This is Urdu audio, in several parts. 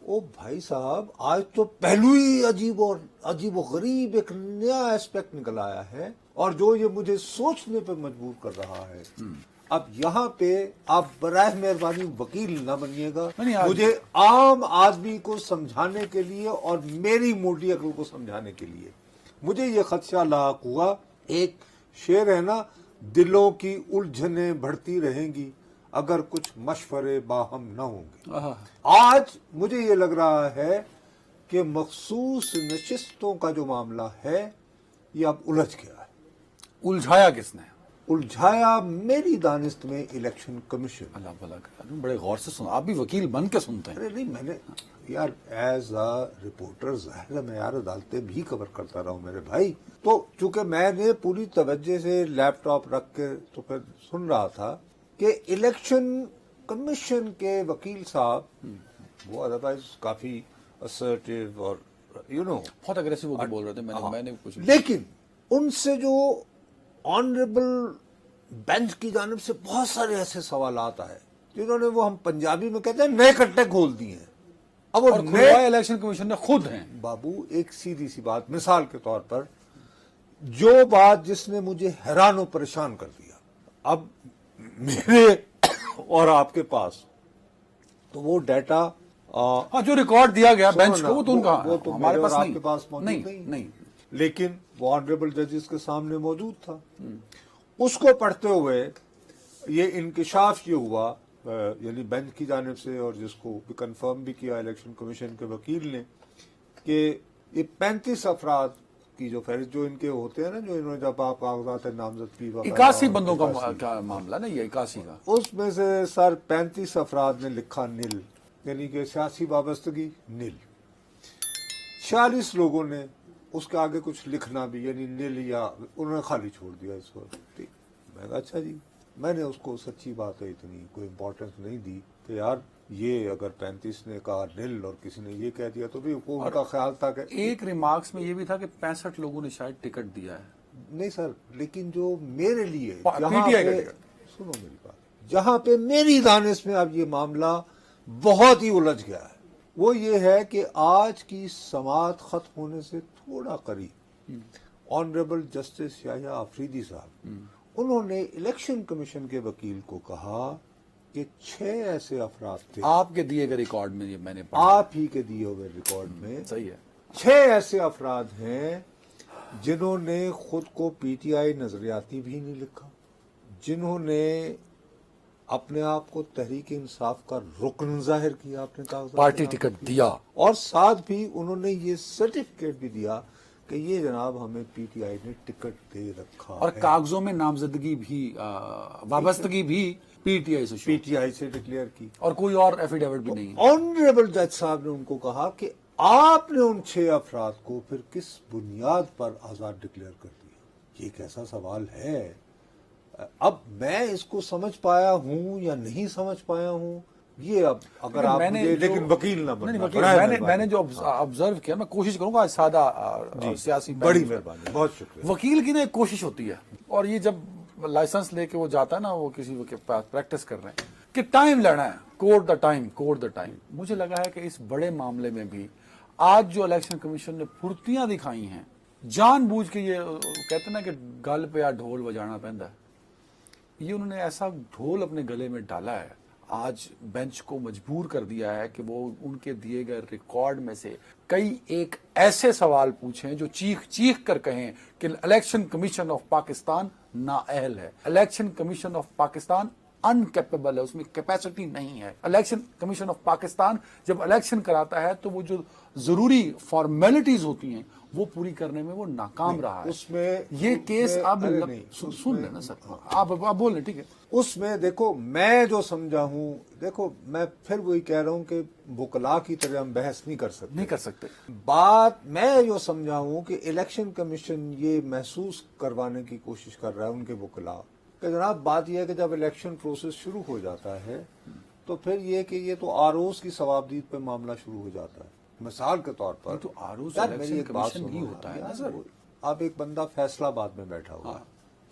او بھائی صاحب، آج تو پہلو ہی عجیب و غریب ایک نیا ایسپیکٹ نکل آیا ہے، اور جو یہ مجھے سوچنے پہ مجبور کر رہا ہے. اب یہاں پہ آپ براہ مہربانی وکیل نہ بنیے گا، مجھے عام آدمی کو سمجھانے کے لیے اور میری موٹی عقل کو سمجھانے کے لیے مجھے یہ خدشہ لاحق ہوا. ایک شعر ہے نا، دلوں کی الجھنیں بڑھتی رہیں گی اگر کچھ مشورے باہم نہ ہوں گے. آج مجھے یہ لگ رہا ہے کہ مخصوص نشستوں کا جو معاملہ ہے یہ اب الجھ گیا ہے. الجھایا کس نے؟ الجھایا میری دانست میں الیکشن کمیشن. اللہ بھلا کرے، بڑے غور سے سن، آپ بھی وکیل بن کے سنتے ہیں. ارے نہیں، میں نے یار ایز اے رپورٹر ظاہر ہے میں یار عدالتیں بھی کور کرتا رہا ہوں میرے بھائی. تو چونکہ میں نے پوری توجہ سے لیپ ٹاپ رکھ کے تو پھر سن رہا تھا کہ الیکشن کمیشن کے وکیل صاحب وہ ادروائز کافی اسرٹیو اور بہت اگریسو ہو کے بول رہے تھے. میں نے کچھ لیکن ان سے جو آنریبل بینچ کی جانب سے بہت سارے ایسے سوالات آئے جنہوں نے وہ ہم پنجابی میں کہتے ہیں نئے کٹے کھول دیے ہیں. اب اور کھلوائے الیکشن کمیشن نے خود ہیں. بابو ایک سیدھی سی بات مثال کے طور پر، جو بات جس نے مجھے حیران و پریشان کر دیا، اب میرے اور آپ کے پاس تو وہ ڈیٹا جو ریکارڈ دیا گیا بینچ کو، وہ تو ان کا وہ تو ہمارے پاس آپ کے پاس موجود نہیں، لیکن وہ آنریبل ججز کے سامنے موجود تھا. اس کو پڑھتے ہوئے یہ انکشاف یہ ہوا، یعنی بینچ کی جانب سے، اور جس کو کنفرم بھی کیا الیکشن کمیشن کے وکیل نے، کہ یہ 35 افراد کی جو فہرست جو ان کے ہوتے ہیں نا، جو انہوں نے جب آپ کاغذات نامزدگی 81 بندوں کا معاملہ نا، یہ 81 کا، اس میں سے سر 35 افراد نے لکھا نل، یعنی کہ سیاسی وابستگی نل. 46 لوگوں نے اس کے آگے کچھ لکھنا بھی، یعنی نل، یا انہوں نے خالی چھوڑ دیا اس وقت. ٹھیک، میں کہا اچھا جی. میں نے اس کو سچی بات ہے اتنی کوئی امپورٹنس نہیں دی کہ یار یہ اگر 35 نے کہا نل اور کسی نے یہ کہہ دیا تو بھی ان کا خیال تھا کہ ایک ریمارکس میں یہ بھی تھا کہ 65 لوگوں نے شاید ٹکٹ دیا ہے. نہیں سر، لیکن جو میرے لیے سنو میری بات، جہاں پہ میری دانش میں اب یہ معاملہ بہت ہی الجھ گیا ہے، وہ یہ ہے کہ آج کی سماعت ختم ہونے سے تھوڑا قریب آنریبل جسٹس یحییٰ آفریدی صاحب، انہوں نے الیکشن کمیشن کے وکیل کو کہا کہ 6 ایسے افراد تھے آپ کے دیے گئے ریکارڈ میں، میں نے پڑھا، آپ ہی کے دیے ہوئے ریکارڈ میں صحیح ہے، 6 ایسے افراد ہیں جنہوں نے خود کو پی ٹی آئی نظریاتی بھی نہیں لکھا، جنہوں نے اپنے آپ کو تحریک انصاف کا رکن ظاہر کیا اپنے کاغذات، پارٹی ٹکٹ دیا، اور ساتھ بھی انہوں نے یہ سرٹیفکیٹ بھی دیا کہ یہ جناب ہمیں پی ٹی آئی نے ٹکٹ دے رکھا اور ہے، کاغذوں میں نامزدگی بھی، وابستگی بھی پی ٹی آئی سے پی ٹی آئی سے ڈکلیئر کی، اور کوئی اور ایفیڈیوٹ بھی نہیں ہے. آنریبل جج صاحب نے ان کو کہا کہ آپ نے ان 6 افراد کو پھر کس بنیاد پر آزاد ڈکلیئر کر دیا. یہ ایک ایسا سوال ہے، اب میں اس کو سمجھ پایا ہوں یا نہیں سمجھ پایا ہوں، یہ اب اگر آپ مجھے لیکن وکیل نہ بننا. میں نے جو آبزرو کیا، میں کوشش کروں گا سادہ سیاسی، بڑی مہربانی، بہت شکریہ. وکیل کی نا ایک کوشش ہوتی ہے، اور یہ جب لائسنس لے کے وہ جاتا ہے نا، وہ کسی کے پاس پریکٹس کر رہے ہیں کہ ٹائم لینا ہے، کوڈ دا ٹائم. مجھے لگا ہے کہ اس بڑے معاملے میں بھی آج جو الیکشن کمیشن نے پھرتیاں دکھائی ہیں، جان بوجھ کے، یہ کہتے ہیں نا کہ گل پہ ڈھول بجانا پہنتا ہے، یہ انہوں نے ایسا ڈھول اپنے گلے میں ڈالا ہے، آج بینچ کو مجبور کر دیا ہے کہ وہ ان کے دیے گئے ریکارڈ میں سے کئی ایک ایسے سوال پوچھیں جو چیخ کر کہیں کہ الیکشن کمیشن آف پاکستان نااہل ہے، election commission of Pakistan incapable ہے، اس میں کیپیسٹی نہیں ہے. الیکشن کمیشن آف پاکستان جب الیکشن کراتا ہے تو وہ جو ضروری فارمیلٹیز ہوتی ہیں وہ پوری کرنے میں وہ ناکام رہا ہے. اس میں یہ کیس اب سن لیں نا سر، آپ بول لیں، ٹھیک ہے. اس میں دیکھو میں جو سمجھا ہوں، دیکھو میں پھر وہی کہہ رہا ہوں کہ وکلاء کی طرح ہم بحث نہیں کر سکتے. بات میں جو سمجھا ہوں کہ الیکشن کمیشن یہ محسوس کروانے کی کوشش کر رہا ہے ان کے وکلاء کہ جناب بات یہ ہے کہ جب الیکشن پروسیس شروع ہو جاتا ہے تو پھر یہ کہ یہ تو آروز کی ثوابدید پہ معاملہ شروع ہو جاتا ہے. مثال کے طور پر تو آروز میری ایک بات بھی ہوتا ہے نا سر. آپ ایک بندہ فیصلہ آباد میں بیٹھا ہوا ہے،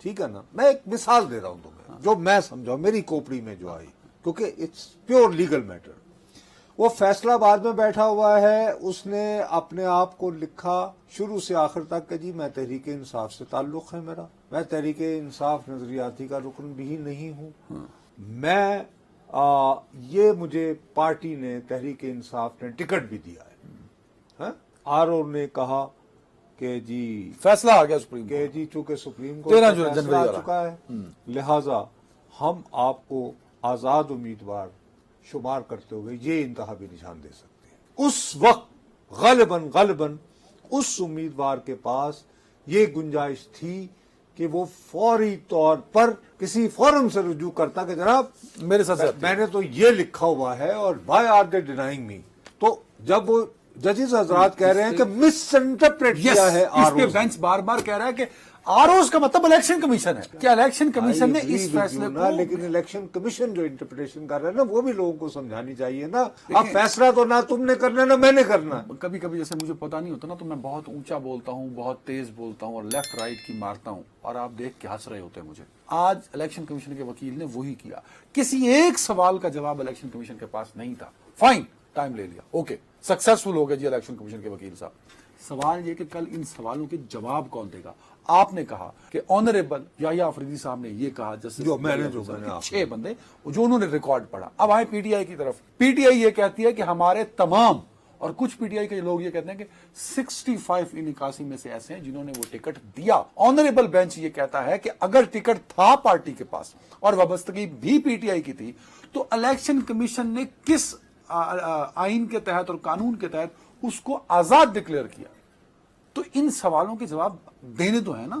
ٹھیک ہے نا، میں ایک مثال دے رہا ہوں تمہیں جو میں سمجھا میری کوپڑی میں جو آئی، کیونکہ اٹس پیور لیگل میٹر. وہ فیصلہ آباد میں بیٹھا ہوا ہے, اس نے اپنے آپ کو لکھا شروع سے آخر تک کہ جی میں تحریک انصاف سے تعلق ہے میرا, میں تحریک انصاف نظریاتی کا رکن بھی نہیں ہوں, میں یہ مجھے پارٹی نے تحریک انصاف نے ٹکٹ بھی دیا ہے. آر او نے کہا کہ جی فیصلہ آ گیا سپریم کہ کورٹ. جی چونکہ سپریم کورٹ 13 کا فیصلہ جنوری آ والا. چکا ہے, لہذا ہم آپ کو آزاد امیدوار شمار کرتے ہوئے یہ انتخابی نشان دے سکتے ہیں. اس وقت غالباً اس امیدوار کے پاس یہ گنجائش تھی کہ وہ فوری طور پر کسی فورم سے رجوع کرتا کہ جناب میرے ساتھ میں نے تو یہ لکھا ہوا ہے اور وائی آر دے ڈینائنگ می. تو جب وہ ججز حضرات کہہ رہے ہیں کہ مس انٹرپریٹ کیا ہے اس پہ بینچ بار بار کہہ رہا ہے کہ آر اوز کا مطلب الیکشن کمیشن ہے. کیا الیکشن کمیشن نے اس فیصلے کو, لیکن الیکشن کمیشن جو انٹرپریٹیشن کر رہا ہے نا وہ بھی لوگوں کو سمجھانی چاہیے نا. اب فیصلہ تو نہ تم نے کرنا نہ میں نے کرنا. کبھی کبھی جیسے مجھے پتا نہیں ہوتا نا تو میں بہت اونچا بولتا ہوں, بہت تیز بولتا ہوں اور لیفٹ رائٹ کی مارتا ہوں, اور آپ دیکھ کے ہنس رہے ہوتے ہیں مجھے. آج الیکشن کمیشن کے وکیل نے وہی کیا. کسی ایک سوال کا جواب الیکشن کمیشن کے پاس نہیں تھا. فائن, ٹائم لے لیا, اوکے, سکسیسفل ہو گئے جی الیکشن کمیشن کے وکیل صاحب. سوال یہ کہ کل ان سوالوں کے جواب کون دے گا. آپ نے کہا کہ آنریبل یحییٰ آفریدی صاحب نے یہ کہا, جسٹس 6 بندے جو انہوں نے ریکارڈ پڑھا. اب آئے پی ٹی آئی کی طرف. پی ٹی آئی یہ کہتی ہے کہ ہمارے تمام, اور کچھ پی ٹی آئی کے لوگ یہ کہتے ہیں کہ 65 ان 81 میں سے ایسے ہیں جنہوں نے وہ ٹکٹ دیا. آنریبل بینچ یہ کہتا ہے کہ اگر ٹکٹ تھا پارٹی کے پاس اور وابستگی بھی پی ٹی آئی کی تھی تو الیکشن کمیشن نے کس آئین کے تحت اور قانون کے تحت اس کو آزاد ڈکلیئر کیا. تو ان سوالوں کے جواب دینے تو ہے نا.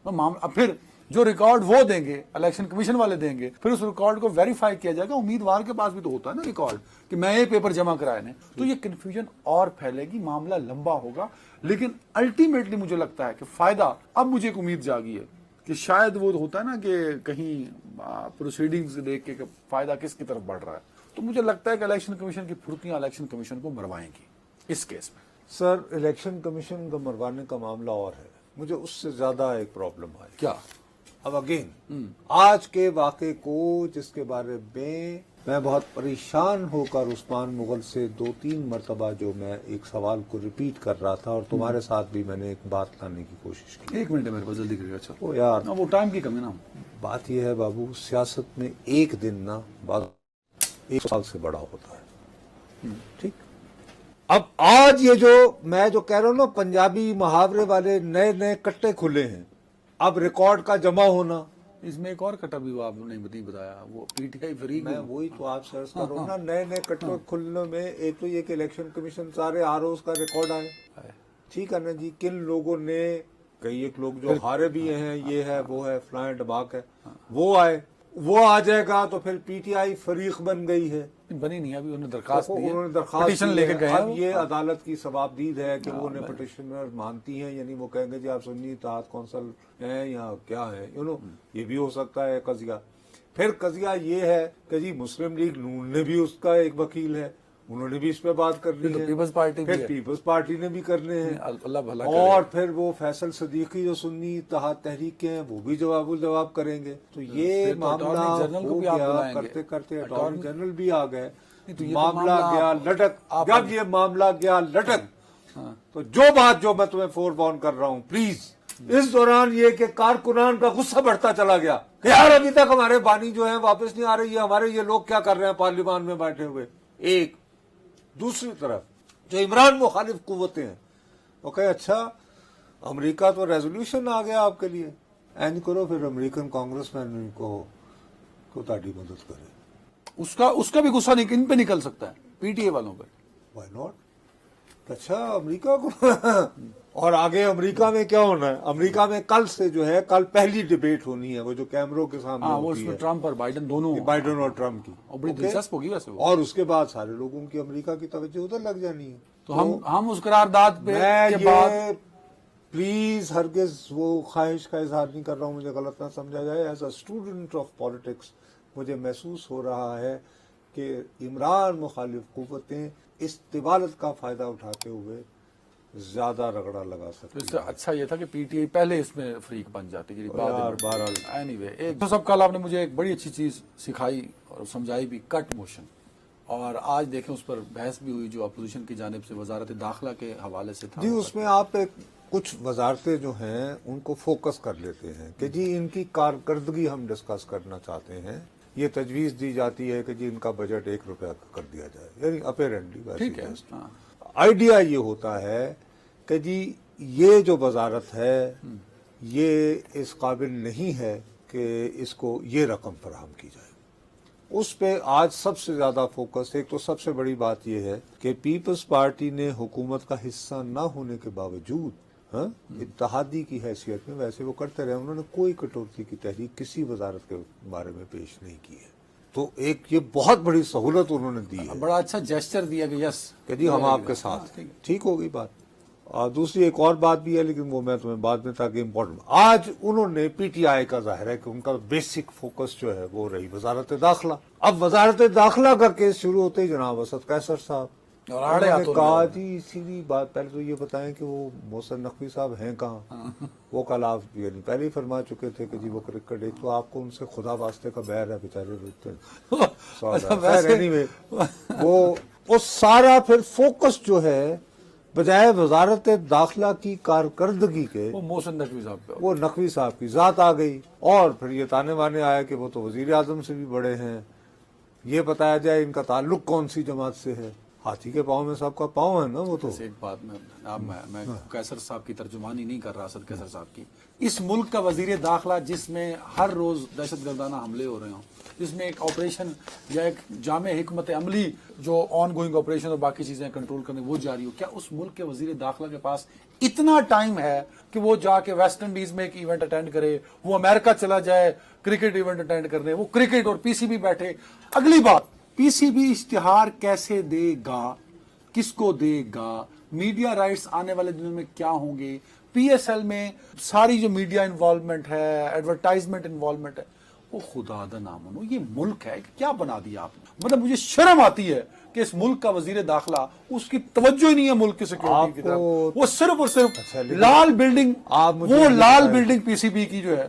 اب پھر جو ریکارڈ وہ دیں گے, الیکشن کمیشن والے دیں گے, پھر اس ریکارڈ کو ویریفائی کیا جائے گا. امیدوار کے پاس بھی تو ہوتا ہے نا ریکارڈ کہ میں یہ پیپر جمع کرائے نے. تو یہ کنفیوژن اور پھیلے گی, معاملہ لمبا ہوگا. لیکن الٹیمیٹلی مجھے لگتا ہے کہ فائدہ, اب مجھے ایک امید جاگی ہے کہ شاید وہ ہوتا ہے نا کہ کہیں پروسیڈنگز دیکھ کے فائدہ کس کی طرف بڑھ رہا ہے. تو مجھے لگتا ہے کہ الیکشن کمیشن کی پھرتیاں الیکشن کمیشن کو مروائیں گی اس کیس میں. سر الیکشن کمیشن کا مروانے کا معاملہ اور ہے, مجھے اس سے زیادہ ایک پرابلم ہے. کیا؟ اب اگین آج کے واقعے کو جس کے بارے میں بہت پریشان ہو کر عثمان مغل سے 2-3 مرتبہ جو میں ایک سوال کو ریپیٹ کر رہا تھا, اور تمہارے ساتھ بھی میں نے ایک بات لانے کی کوشش کی. 1 منٹ ہے میرے پاس, جلدی کریے. اچھا وہ یار وہ ٹائم کی کمی نا. بات یہ ہے بابو, سیاست میں ایک دن نا بات 1 سال سے بڑا ہوتا ہے. ٹھیک, اب آج یہ جو میں جو کہہ رہا ہوں نا, پنجابی محاورے والے نئے کٹے کھلے ہیں. اب ریکارڈ کا جمع ہونا, اس میں ایک اور کٹا بھی آپ نے نہیں بتایا, وہ پی ٹی آئی فریق. میں وہی تو آپ سے عرض کر رہا ہوں نا, نئے کٹے کھلنے میں ایک تو یہ کہ الیکشن کمیشن سارے آر اوز کا ریکارڈ آئے. ٹھیک ہے نا جی, کن لوگوں نے, کئی ایک لوگ جو ہارے بھی ہیں, یہ ہے وہ ہے فلائیں ڈباک ہے, وہ آئے, وہ آ جائے گا تو پھر پی ٹی آئی فریق بن گئی ہے. بنی نہیں, ابھی انہوں نے درخواست دی ہے, انہوں نے درخواست پٹیشن لے کے گئے. اب یہ عدالت کی ثوابدید ہے کہ وہ انہیں پٹیشنر مانتی ہیں, یعنی وہ کہیں گے جی آپ سنی اتحاد کونسل ہیں یا کیا ہے, یہ بھی ہو سکتا ہے قضیہ. پھر قضیہ یہ ہے کہ جی مسلم لیگ نون نے بھی اس کا ایک وکیل ہے, انہوں نے بھی اس پہ بات کرنی ہے. پیپلز پارٹی پھر پیپلز پارٹی نے بھی کرنے ہیں, اللہ بھلا کرے. اور پھر وہ فیصل صدیقی جو سنی اتحاد تحریک کے ہیں وہ بھی جواب کریں گے. تو یہ معاملہ ہو گیا, کرتے کرتے اٹارنی جنرل بھی آ گئے, معاملہ گیا لٹک. جب یہ معاملہ گیا لٹک تو جو بات جو میں تمہیں فور وارن کر رہا ہوں, پلیز اس دوران یہ کہ کارکنان کا غصہ بڑھتا چلا گیا کہ یار ابھی تک ہمارے بانی جو ہیں واپس نہیں آ رہی ہے, ہمارے یہ لوگ کیا کر رہے ہیں پارلیمان میں بیٹھے ہوئے. ایک دوسری طرف جو عمران مخالف قوتیں ہیں وہ کہے اچھا امریکہ تو ریزولوشن آ گیا آپ کے لیے, اینج کرو پھر امریکن کانگریس مین کو تاڑی مدد کرے. اس کا بھی غصہ ان پہ نکل سکتا ہے, پی ٹی اے والوں پہ. Why not? اچھا امریکہ کو اور آگے امریکہ میں کیا ہونا ہے؟ امریکہ میں کل سے جو ہے, کل پہلی ڈیبیٹ ہونی ہے وہ جو کیمروں کے سامنے ہوتی ہے, ٹرمپ اور بائیڈن دونوں, بائیڈن اور ٹرمپ کی, اور بڑی دلچسپ ہوگی ویسے وہ. اور اس کے بعد سارے لوگوں کی امریکہ کی توجہ ادھر لگ جانی ہے. تو ہم اس قرارداد پہ میں یہ پلیز ہرگز وہ خواہش کا اظہار نہیں کر رہا ہوں, مجھے غلط نہ سمجھا جائے. As a student of politics مجھے محسوس ہو رہا ہے کہ عمران مخالف قوتیں اس طوالت کا فائدہ اٹھاتے ہوئے زیادہ رگڑا لگا سکتے. اس سے اچھا یہ تھا کہ پی ٹی آئی پہلے اس میں فریق بن جاتی. بہرحال اینی وے, ایک تو سب کل آپ نے مجھے ایک بڑی اچھی چیز سکھائی اور سمجھائی بھی, کٹ موشن. اور آج دیکھیں اس پر بحث بھی ہوئی جو اپوزیشن کی جانب سے وزارت داخلہ کے حوالے سے تھا. جی اس میں آپ کچھ وزارتیں جو ہیں ان کو فوکس کر لیتے ہیں کہ جی ان کی کارکردگی ہم ڈسکس کرنا چاہتے ہیں. یہ تجویز دی جاتی ہے کہ جی ان کا بجٹ 1 روپیہ کر دیا جائے, یعنی اپیرنٹلی ٹھیک ہے. آئیڈیا یہ ہوتا ہے کہ جی یہ جو وزارت ہے یہ اس قابل نہیں ہے کہ اس کو یہ رقم فراہم کی جائے. اس پہ آج سب سے زیادہ فوکس, ایک تو سب سے بڑی بات یہ ہے کہ پیپلز پارٹی نے حکومت کا حصہ نہ ہونے کے باوجود اتحادی کی حیثیت میں ویسے وہ کرتے رہے, انہوں نے کوئی کٹوتی کی تحریک کسی وزارت کے بارے میں پیش نہیں کی ہے. تو ایک یہ بہت بڑی سہولت انہوں نے دی ہے, بڑا اچھا جیسچر دیا کہ یس کہ جی ہم آپ کے ساتھ. ٹھیک ہوگی بات. اور دوسری ایک اور بات بھی ہے لیکن وہ میں تمہیں بعد میں تاکہ امپورٹنٹ. آج انہوں نے پی ٹی آئی کا ظاہر ہے کہ ان کا بیسک فوکس جو ہے وہ رہی وزارت داخلہ. اب وزارت داخلہ کا کیس شروع ہوتے ہی جناب اسد قیصر صاحب انہوں نے کہا جی سیدھی بات, پہلے تو یہ بتائیں کہ وہ محسن نقوی صاحب ہیں کہاں. وہ کل آپ یعنی پہلے ہی فرما چکے تھے کہ جی وہ کرکٹ, ایک تو آپ کو ان سے خدا واسطے کا بیر ہے بیچارے. وہ سارا پھر فوکس جو ہے بجائے وزارت داخلہ کی کارکردگی کے وہ محسن نقوی صاحب کا, وہ نقوی صاحب کی ذات آ گئی. اور پھر یہ تانے بانے آیا کہ وہ تو وزیر اعظم سے بھی بڑے ہیں, یہ بتایا جائے ان کا تعلق کون سی جماعت سے ہے. ہاتھی کے پاؤں میں سب کا پاؤں ہے نا وہ تو. ایک بات میں قیصر صاحب کی ترجمانی نہیں کر رہا, اسد قیصر صاحب کی. اس ملک کا وزیر داخلہ جس میں ہر روز دہشت گردانہ حملے ہو رہے ہوں, جس میں ایک آپریشن یا ایک جامع حکمت عملی جو آن گوئنگ آپریشن اور باقی چیزیں کنٹرول کرنے وہ جاری ہو, کیا اس ملک کے وزیر داخلہ کے پاس اتنا ٹائم ہے کہ وہ جا کے ویسٹ انڈیز میں ایک ایونٹ اٹینڈ کرے, وہ امریکہ چلا جائے کرکٹ ایونٹ اٹینڈ کرنے, وہ کرکٹ اور پی سی بی بیٹھے. اگلی بات, پی سی بی اشتہار کیسے دے گا, کس کو دے گا, میڈیا رائٹس آنے والے دنوں میں کیا ہوں گے, پی ایس ایل میں ساری جو میڈیا انوالومنٹ ہے, ایڈورٹائزمنٹ انوالومنٹ ہے, وہ خدا دا نامنو یہ ملک ہے کہ کیا بنا دیا آپ نے. مطلب مجھے شرم آتی ہے کہ اس ملک کا وزیر داخلہ, اس کی توجہ ہی نہیں ہے ملک کی سیکورٹی کی طرف, وہ صرف اور صرف لال بلڈنگ, وہ لال بلڈنگ پی سی بی کی جو ہے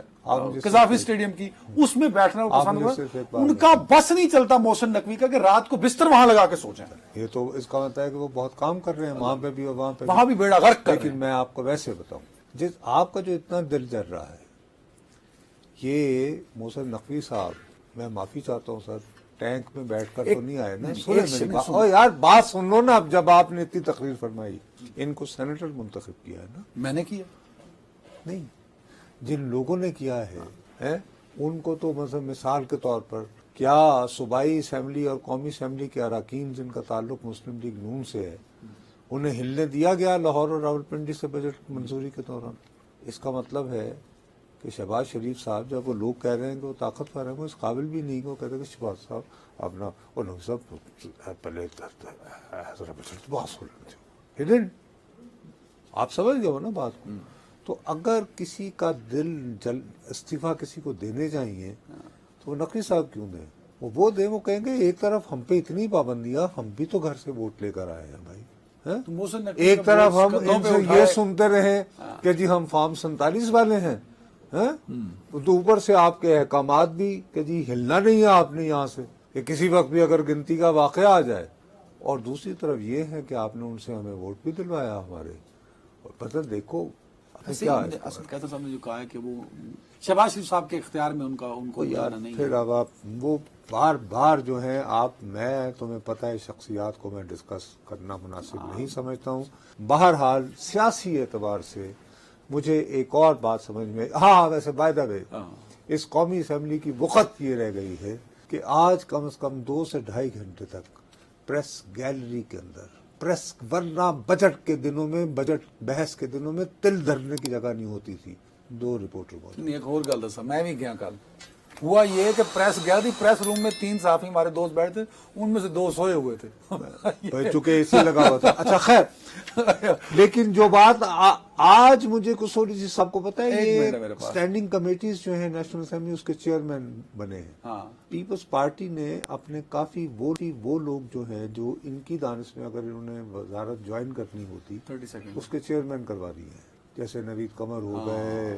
قذافی اسٹیڈیم کی, اس میں بیٹھنا پسند ہوا. ان کا بس نہیں چلتا محسن نقوی کا کہ رات کو بستر وہاں لگا کے سوچیں. یہ تو اس کا مطلب ہے کہ وہ بہت کام کر رہے ہیں وہاں پہ بھی اور وہاں بھی بیڑا غرق کر. لیکن میں آپ کو ویسے بتاؤں, جس آپ کا جو اتنا دل جل رہا ہے, یہ محسن نقوی صاحب, میں معافی چاہتا ہوں سر, ٹینک میں بیٹھ کر تو نہیں آئے نا. سنیں یار بات سن لو نا. اب جب آپ نے اتنی تقریر فرمائی, ان کو سینیٹر منتخب کیا ہے نا. میں نے کیا نہیں, جن لوگوں نے کیا ہے ان کو تو مطلب مثال کے طور پر کیا صوبائی اسمبلی اور قومی اسمبلی کے اراکین جن کا تعلق مسلم لیگ نون سے ہے, انہیں ہلنے دیا گیا لاہور اور راولپنڈی سے بجٹ منظوری کے دوران. اس کا مطلب ہے کہ شہباز شریف صاحب, جب وہ لوگ کہہ رہے ہیں کہ وہ طاقتور ہیں, وہ اس قابل بھی نہیں کہ وہ کہتے ہیں کہ شہباز صاحب اپنا پہلے بجٹ بہت سن, آپ سمجھ گئے ہو نا بات کو. تو اگر کسی کا دل استعفیٰ کسی کو دینے چاہیے تو وہ نقوی صاحب کیوں دیں, وہ دیں, وہ کہیں گے ایک طرف ہم پہ اتنی پابندیاں, ہم بھی تو گھر سے ووٹ لے کر آئے ہیں بھائی. ایک طرف ہم ان سے یہ سنتے رہے کہ جی ہم فارم 47 والے ہیں, تو اوپر سے آپ کے احکامات بھی کہ جی ہلنا نہیں ہے آپ نے یہاں سے, کہ کسی وقت بھی اگر گنتی کا واقعہ آ جائے. اور دوسری طرف یہ ہے کہ آپ نے ان سے ہمیں ووٹ بھی دلوایا ہمارے, اور پتہ دیکھو اسد قیصر صاحب نے جو کہا ہے کہ وہ شہباز شریف صاحب کے اختیار میں ان کو یار نہیں پھر اب آپ وہ بار بار جو ہیں آپ, میں تمہیں پتہ ہے شخصیات کو میں ڈسکس کرنا مناسب نہیں سمجھتا ہوں. بہرحال سیاسی اعتبار سے مجھے ایک اور بات سمجھ میں, ویسے بائی دا وے اس قومی اسمبلی کی وقت یہ رہ گئی ہے کہ آج کم از کم 2 سے 2.5 گھنٹے تک پریس گیلری کے اندر پریس, ورنہ بجٹ کے دنوں میں, بجٹ بحث کے دنوں میں تل دھرنے کی جگہ نہیں ہوتی تھی. 2 رپورٹر موجود. ایک اور گل دسا, میں بھی گیا کل, ہوا یہ کہ پریس گیا تھی, پریس روم میں 3 صحافی ہمارے دوست بیٹھے تھے, ان میں سے 2 سوئے ہوئے تھے چونکہ اے سی لگا ہوا تھا. اچھا خیر, لیکن جو بات آج مجھے کچھ تھوڑی سی, سب کو پتا ہے یہ اسٹینڈنگ کمیٹیز جو ہیں نیشنل اسمبلی اس کے چیئرمین بنے ہیں. پیپلز پارٹی نے اپنے کافی وہ لوگ جو ہیں جو ان کی دانش میں اگر انہوں نے وزارت جوائن کرنی ہوتی اس کے چیئرمین کروا دیے ہیں, جیسے نوید قمر ہو گئے,